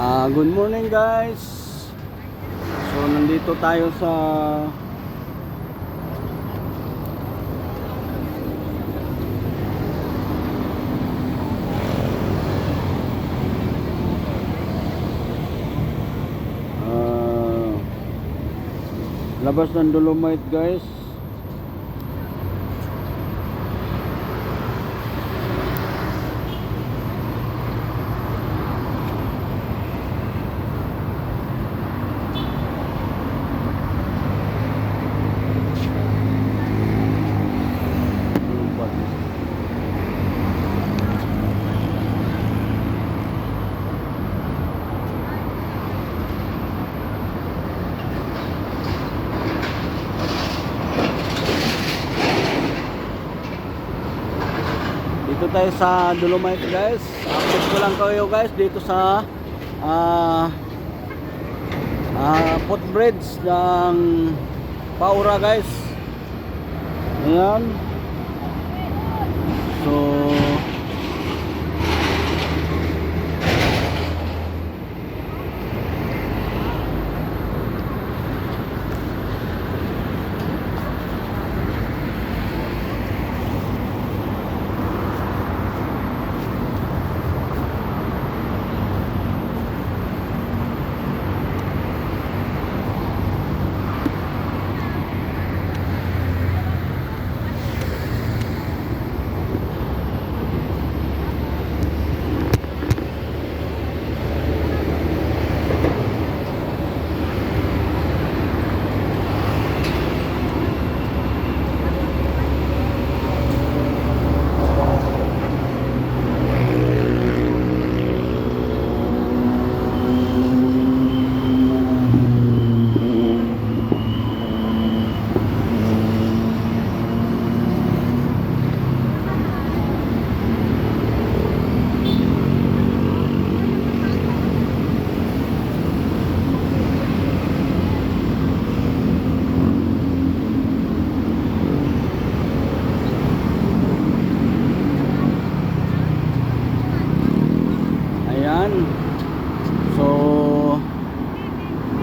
Good morning guys. So nandito tayo sa labas ng Dolomite guys. Dito tayo sa Dolomite guys. Update ko lang kayo guys dito sa footbridge ng Paura guys. Ayan. So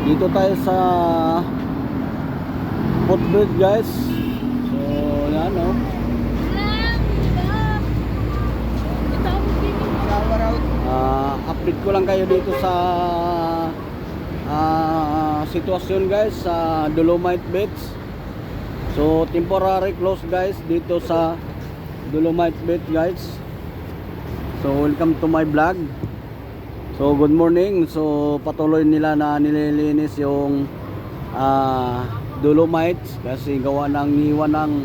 dito tayo sa footbridge guys. So yan o. Update ko lang kayo dito sa sitwasyon guys sa Dolomite Beach. So temporary close guys dito sa Dolomite Beach guys. So welcome to my vlog. So good morning. So patuloy nila na nililinis yung Dolomite kasi gawa ng niwan ng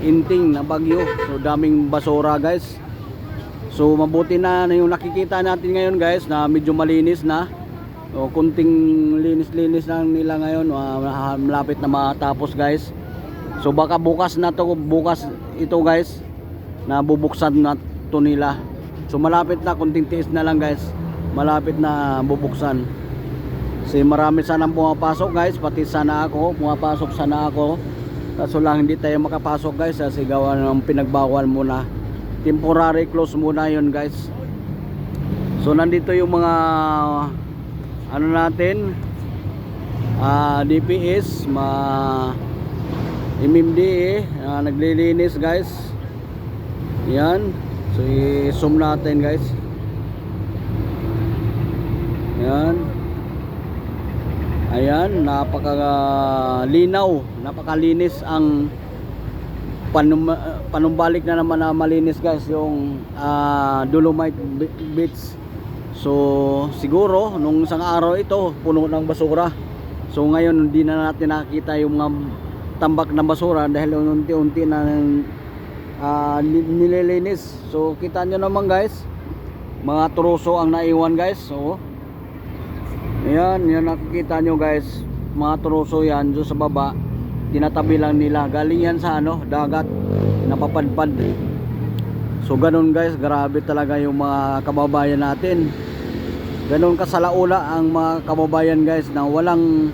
inting na bagyo. So daming basura guys. So mabuti na yung nakikita natin ngayon guys na medyo malinis na. So kunting linis-linis lang nila ngayon, malapit na matapos guys. So baka bukas ito guys na bubuksan na to nila. So malapit na, kunting tiis na lang guys, malapit na bubuksan. Kasi marami sanang pumapasok guys, pati sana ako, pumapasok sana ako. Kaso lang hindi tayo makapasok guys kasi gawa ng pinagbawal muna. Temporary close muna yun guys. So nandito yung mga ano natin, DPS, MMDA, naglilinis guys. Yan. So i-zoom natin guys. Ayan, napaka-linaw, napakalinis ang panumbalik na naman na malinis guys yung Dolomite Beach. So siguro nung isang araw ito puno ng basura. So ngayon hindi na natin nakita yung mga tambak na basura dahil unti-unti na nililinis. So kita nyo naman guys, mga troso ang naiwan guys. So ayan, yan nakikita nyo guys, mga troso yan doon sa baba, tinatabi lang nila, galing yan sa dagat, napapadpad. So ganun guys, grabe talaga yung mga kababayan natin. Ganun kasalaula ang mga kababayan guys na walang,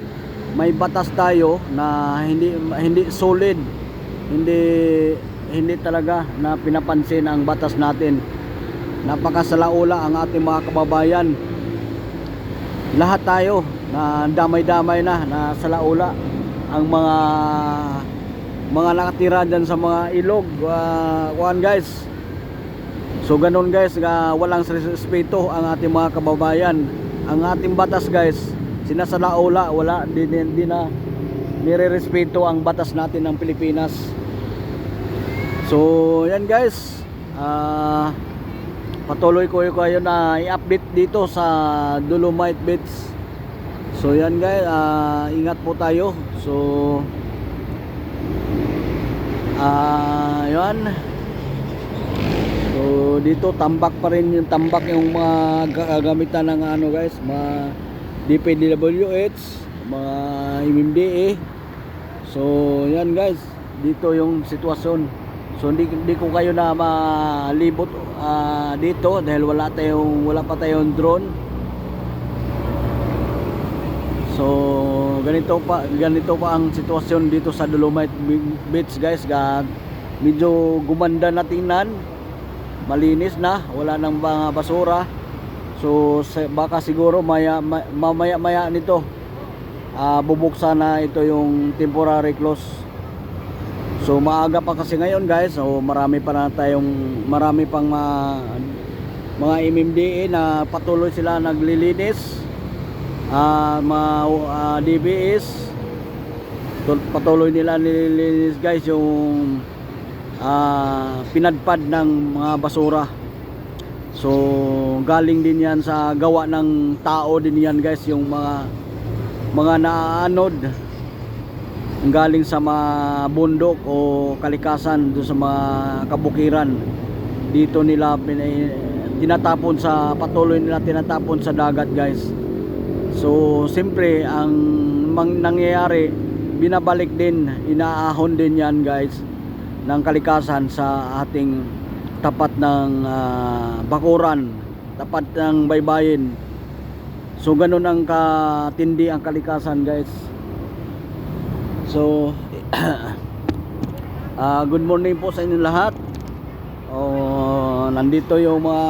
may batas tayo na hindi solid, hindi talaga na pinapansin ang batas natin. napakasalaula ang ating mga kababayan. Lahat tayo na damay-damay na salaula ang mga nakatira dyan sa mga ilog, kuhan guys. So ganun guys, walang respeto ang ating mga kababayan. Ang ating batas guys, sinasalaula, wala, di na nire-respeto ang batas natin ng Pilipinas. So yan guys, patuloy ko kayo na i-update dito sa Dolomite Beach. So yan guys, ingat po tayo. So yan. So dito tambak pa rin yung mga gagamitan ng ano guys, mga DPWH, mga MMDA. So yan guys, dito yung sitwasyon. So hindi ko kayo na malibot dito dahil wala pa tayong drone. So ganito pa ang sitwasyon dito sa Dolomite Beach guys. Medyo gumanda na tingnan, malinis na, wala nang mga basura. So baka siguro mamaya nito bubuksan na ito yung temporary close. So maaga pa kasi ngayon guys. So marami pang mga MMDA na patuloy sila naglilinis. DBS patuloy nila nililinis guys yung pinadpad ng mga basura. So galing din yan sa gawa ng tao din yan guys, yung mga naanod galing sa mga bundok o kalikasan doon sa mga kabukiran. Dito nila patuloy nila tinatapon sa dagat guys. So siyempre ang nangyayari, binabalik din, inaahon din yan guys ng kalikasan sa ating tapat ng bakuran, tapat ng baybayin. So ganun ang katindi ang kalikasan guys. So good morning po sa inyo lahat. Nandito yung mga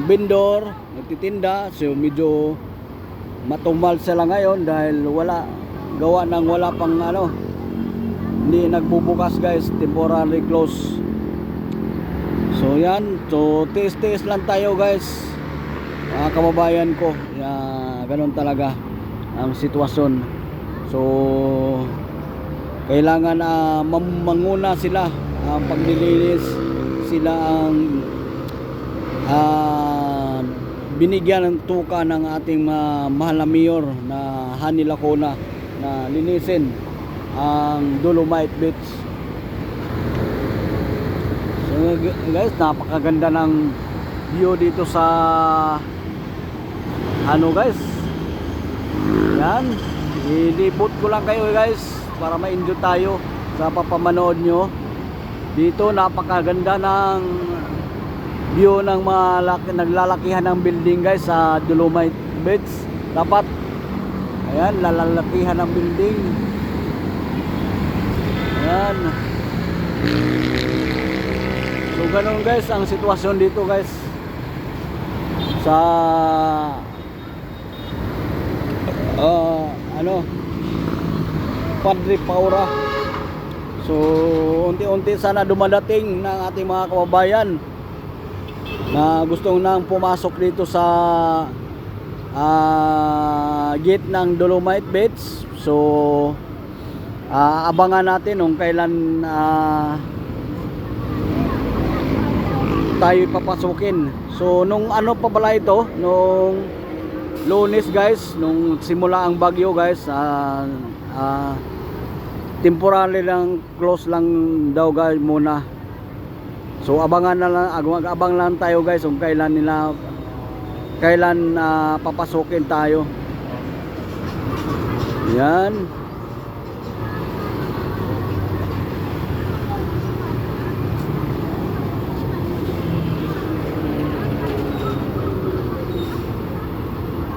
vendor nagtitinda. So medyo matumal sila ngayon dahil wala pang hindi nagbubukas guys, temporary close. So yan, so tiis lang tayo guys, mga kababayan ko. Ganun talaga ang sitwasyon. So kailangan manguna sila ang paglilinis. Sila ang binigyan ng tuka ng ating mahal na mayor na Hani Lacona na linisin ang Dolomite Beach. So guys, napakaganda ng view dito sa guys. Yan, ilipot ko lang kayo guys para ma-enjoy tayo sa papamanood nyo. Dito napakaganda ng view ng naglalakihan ng building guys sa Dolomite Beach. Dapat ayan, lalalakihan ng building. Ayan. So ganun guys ang sitwasyon dito guys sa Padre Paura. So unti-unti sana dumadating ng ating mga kababayan na gustong nang pumasok dito sa gate ng Dolomite Beach. So abangan natin kung kailan tayo papasukin. So nung pa pala ito, nung Lunes guys, nung simula ang bagyo guys, temporary lang, close lang daw guys muna. So abang lang tayo guys kung kailan papasukin tayo. Yan.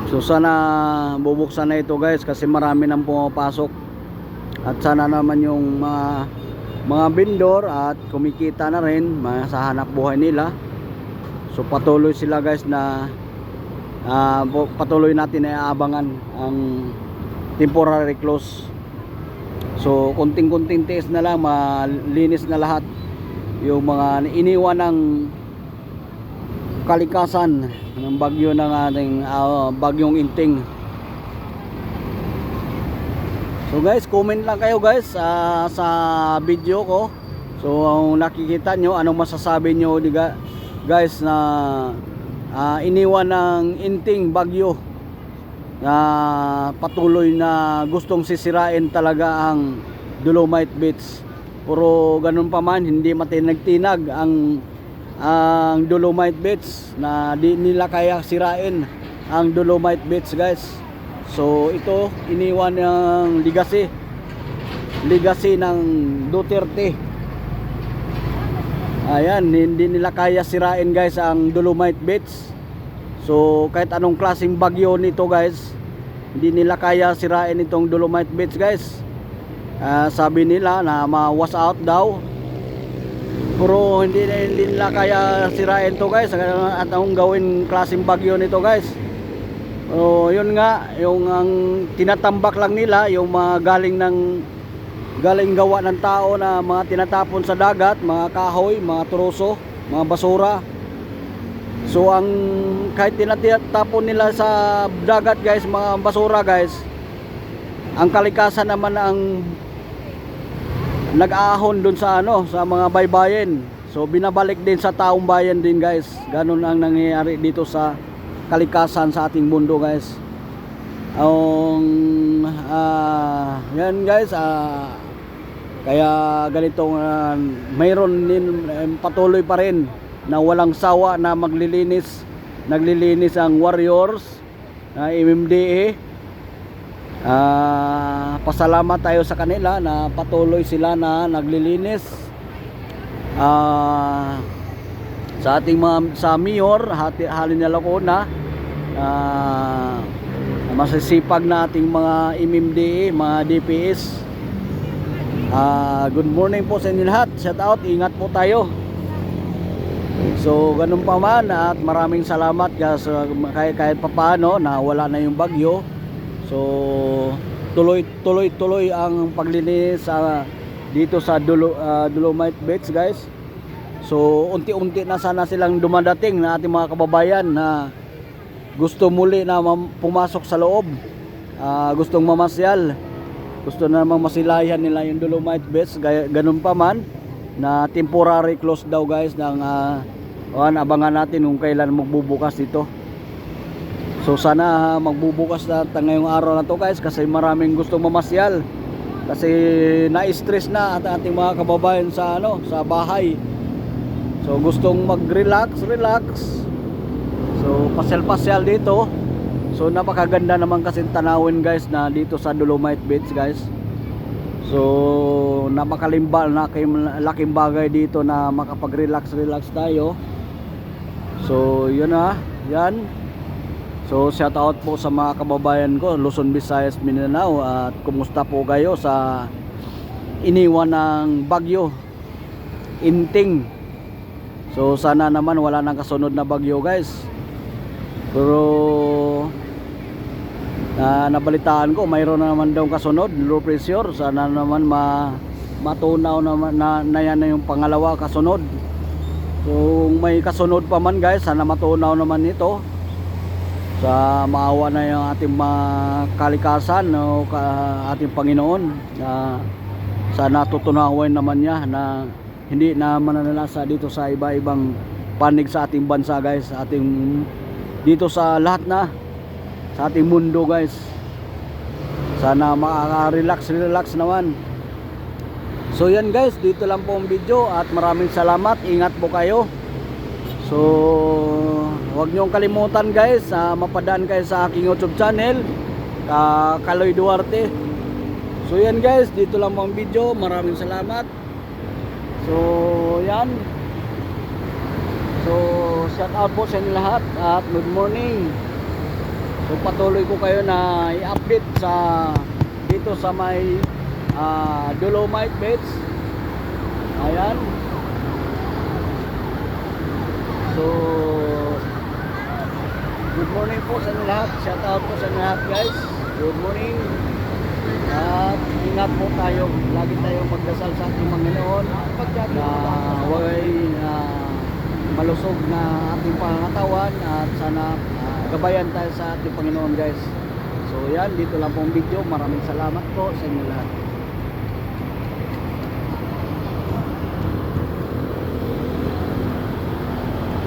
So sana bubuksan na ito guys kasi marami nang pumapasok. At sana naman yung mga vendor at kumikita na rin sa hanap buhay nila. So patuloy sila guys na patuloy natin na aabangan ang temporary close. So kunting-kunting tiis na lang, malinis na lahat yung mga iniwan ng kalikasan ng bagyo ng ating bagyong Inting. So guys, comment lang kayo guys sa video ko. So nakikita nyo, anong masasabi nyo guys na iniwan ng Inting bagyo na patuloy na gustong sisirain talaga ang Dolomite Beach. Puro ganun pa man, hindi matinag-tinag ang Dolomite Beach, na di nila kaya sirain ang Dolomite Beach guys. So ito iniwan ng legacy ng Duterte. Ayan, hindi nila kaya sirain guys ang Dolomite Beach. So kahit anong klaseng bagyo nito guys, hindi nila kaya sirain itong Dolomite Beach guys. Sabi nila na ma-wash out daw, pero hindi nila kaya sirain to guys. At anong gawin klaseng bagyo nito guys. Yun nga, yung ang tinatambak lang nila yung mga galing gawa ng tao na mga tinatapon sa dagat, mga kahoy, mga troso, mga basura. So ang kahit tinatapon nila sa dagat guys, mga basura guys, ang kalikasan naman ang nag-aahon dun sa sa mga baybayin. So binabalik din sa taong bayan din guys. Ganun ang nangyayari dito sa kalikasan sa ating mundo guys. Yan guys, kaya ganitong mayroon din patuloy pa rin na walang sawa na naglilinis ang warriors na MMDA. Pasalamat tayo sa kanila na patuloy sila na naglilinis sa ating sa mayor Halina Lacona, masisipag na ating mga MMDA, mga DPS. Good morning po sa inyo lahat. Shout out, ingat po tayo. So ganun pa man, at maraming salamat kahit papaano na wala na yung bagyo. So tuloy ang paglinis dito sa Dolomite Beach guys. So unti-unti na sana silang dumadating na ating mga kababayan na gusto muli na pumasok sa loob, gustong mamasyal, gusto na namang masilayan nila yung Dolomite Beach. Ganun pa man na temporary close daw guys ng abangan natin kung kailan magbubukas dito. So sana magbubukas na ngayong araw na to guys, kasi maraming gustong mamasyal, kasi na-stress na at ating mga kababayan sa sa bahay. So gustong mag-relax. So pasyal-pasyal dito. So napakaganda naman kasi tanawin guys na dito sa Dolomite Beach guys. So laking bagay dito na makapag-relax tayo. So yun yan. So shout out po sa mga kababayan ko Luzon, Visayas, Mindanao, at kumusta po kayo sa iniwan ng bagyo Inting. So sana naman wala nang kasunod na bagyo guys. Pero nabalitaan ko mayroon na naman daw kasunod, low pressure. Sana naman matunaw naman na yan na yung pangalawa kasunod. So may kasunod pa man guys, sana matunaw naman ito. Sa maawa na yung ating mga kalikasan o ating Panginoon, na sana tutunawin naman niya na hindi na mananalasa dito sa iba-ibang panig sa ating bansa guys, sa ating dito sa lahat na sa ating mundo guys. Sana makaka-relax naman. So yan guys, dito lang po ang video at maraming salamat. Ingat po kayo. So huwag niyong kalimutan guys, mapadaan kayo sa aking YouTube channel, Kaloy Duarte. So yan guys, dito lang ang video. Maraming salamat. So yan. So shout out po sa inyo lahat at good morning. So patuloy ko kayo na i-update dito sa may Dolomite Beach. Ayan. So, good morning po sa inyo lahat. Shout out po sa inyo lahat guys. Good morning. At ingat po tayo. Lagi tayong magdasal sa ating Panginoon na huwag malusog na ating pangatawan at sana gabayan tayo sa ating Panginoon guys. So yan, dito lang pong video. Maraming salamat po sa inyo lahat.